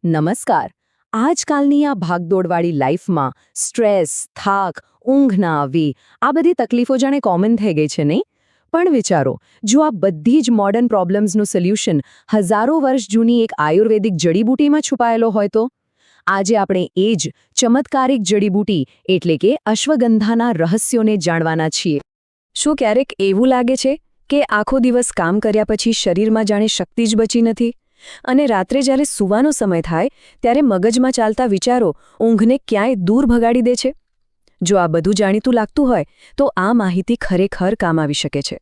નમસ્કાર. આજકાલની આ ભાગદોડવાળી લાઈફમાં સ્ટ્રેસ, થાક, ઊંઘ ના આવવી આ બધી તકલીફો જાણે કોમન થઈ ગઈ છે નહીં? પણ વિચારો, જો આ બધી જ મોડર્ન પ્રોબ્લેમ્સનું સોલ્યુશન હજારો વર્ષ જૂની એક આયુર્વેદિક જડીબૂટીમાં છુપાયેલો હોય તો? આજે આપણે એ જ ચમત્કારિક જડીબૂટી એટલે કે અશ્વગંધાના રહસ્યોને જાણવાના છીએ. શું ક્યારેક એવું લાગે છે કે આખો દિવસ કામ કર્યા પછી શરીરમાં જાણે શક્તિ જ બચી નથી અને રાત્રે જ્યારે સૂવાનો સમય થાય ત્યારે મગજમાં ચાલતા વિચારો ઊંઘને ક્યાંય દૂર ભગાડી દે છે? જો આ બધું જાણીતું લાગતું હોય તો આ માહિતી ખરેખર કામ આવી શકે છે.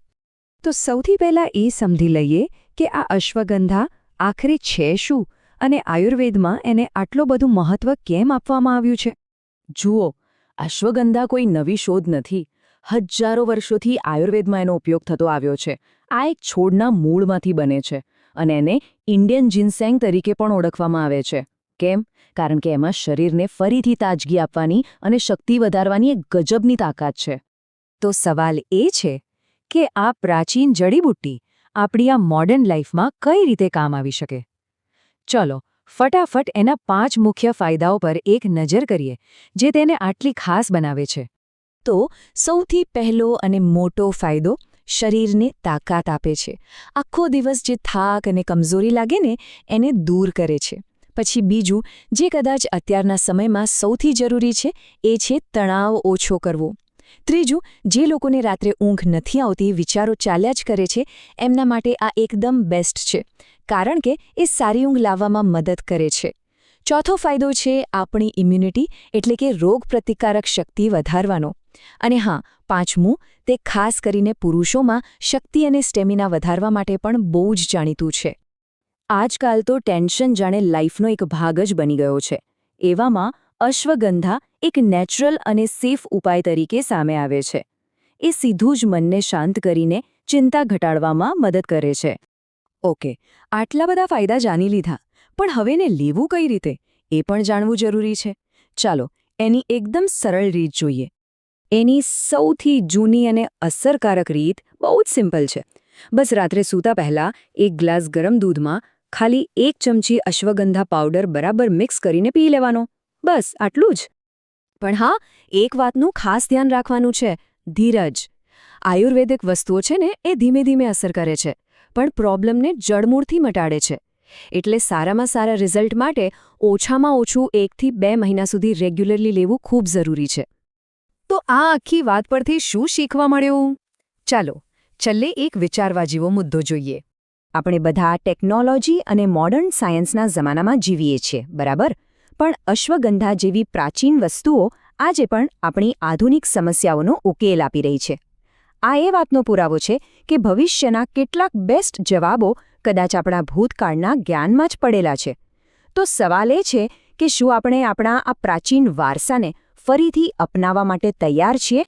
તો સૌથી પહેલાં એ સમજી લઈએ કે આ અશ્વગંધા આખરે છે શું અને આયુર્વેદમાં એને આટલું બધું મહત્વ કેમ આપવામાં આવ્યું છે. જુઓ, અશ્વગંધા કોઈ નવી શોધ નથી. હજારો વર્ષોથી આયુર્વેદમાં એનો ઉપયોગ થતો આવ્યો છે. આ એક છોડના મૂળમાંથી બને છે અને એને ઇન્ડિયન જિન્સેંગ તરીકે પણ ઓળખવામાં આવે છે. કેમ? કારણ કે એમાં શરીરને ફરીથી તાજગી આપવાની અને શક્તિ વધારવાની એક ગજબની તાકાત છે. તો સવાલ એ છે કે આ પ્રાચીન જડીબુટ્ટી આપણી આ મોડર્ન લાઈફમાં કઈ રીતે કામ આવી શકે. ચલો ફટાફટ એના 5 મુખ્ય ફાયદાઓ પર એક નજર કરીએ જે તેને આટલી ખાસ બનાવે છે. તો સૌથી પહેલો અને મોટો ફાયદો શરીરને તાકાત આપે છે. આખો દિવસ જે થાક અને કમજોરી લાગે ને એને દૂર કરે છે. પછી બીજું, જે કદાચ અત્યારના સમયમાં સૌથી જરૂરી છે, એ છે તણાવ ઓછો કરવો. ત્રીજું, જે લોકોને રાત્રે ઊંઘ નથી આવતી, વિચારો ચાલ્યા જ કરે છે, એમના માટે આ એકદમ બેસ્ટ છે, કારણ કે એ સારી ઊંઘ લાવવામાં મદદ કરે છે. ચોથો ફાયદો છે આપણી ઇમ્યુનિટી એટલે કે રોગપ્રતિકારક શક્તિ વધારવાનો. અને હા, પાંચમું, તે ખાસ કરીને પુરુષોમાં શક્તિ અને સ્ટેમિના વધારવા માટે પણ બહુ જ જાણીતું છે. આજકાલ તો ટેન્શન જાણે લાઈફનો એક ભાગ જ બની ગયો છે. એવામાં અશ્વગંધા એક નેચરલ અને સેફ ઉપાય તરીકે સામે આવે છે. એ સીધું જ મનને શાંત કરીને ચિંતા ઘટાડવામાં મદદ કરે છે. ઓકે, આટલા બધા ફાયદા જાણી લીધા, પણ હવે એને લેવું કઈ રીતે એ પણ જાણવું જરૂરી છે. ચાલો એની એકદમ સરળ રીત જોઈએ. એની સૌથી જૂની અને અસરકારક રીત બહુ જ સિમ્પલ છે. બસ રાત્રે સૂતા પહેલાં એક ગ્લાસ ગરમ દૂધમાં ખાલી 1 ચમચી અશ્વગંધા પાવડર બરાબર મિક્સ કરીને પી લેવાનો. બસ આટલું જ. પણ હા, એક વાતનું ખાસ ધ્યાન રાખવાનું છે: ધીરજ. આયુર્વેદિક વસ્તુઓ છે ને એ ધીમે ધીમે અસર કરે છે, પણ પ્રોબ્લેમને જડમૂળથી મટાડે છે. એટલે સારામાં સારા રિઝલ્ટ માટે ઓછામાં ઓછું 1 થી 2 મહિના સુધી રેગ્યુલરલી લેવું ખૂબ જરૂરી છે. તો આ આખી વાત પરથી શું શીખવા મળ્યું? ચાલો છેલ્લે એક વિચારવા જેવો મુદ્દો જોઈએ. આપણે બધા ટેકનોલોજી અને મોડર્ન સાયન્સના જમાનામાં જીવીએ છીએ, બરાબર? પણ અશ્વગંધા જેવી પ્રાચીન વસ્તુઓ આજે પણ આપણી આધુનિક સમસ્યાઓનો ઉકેલ આપી રહી છે. આ એ વાતનો પુરાવો છે કે ભવિષ્યના કેટલાક બેસ્ટ જવાબો કદાચ આપણા ભૂતકાળના જ્ઞાનમાં જ પડેલા છે. તો સવાલ એ છે કે શું આપણે આપણા આ પ્રાચીન વારસાને ફરીથી અપનાવવા માટે તૈયાર છીએ?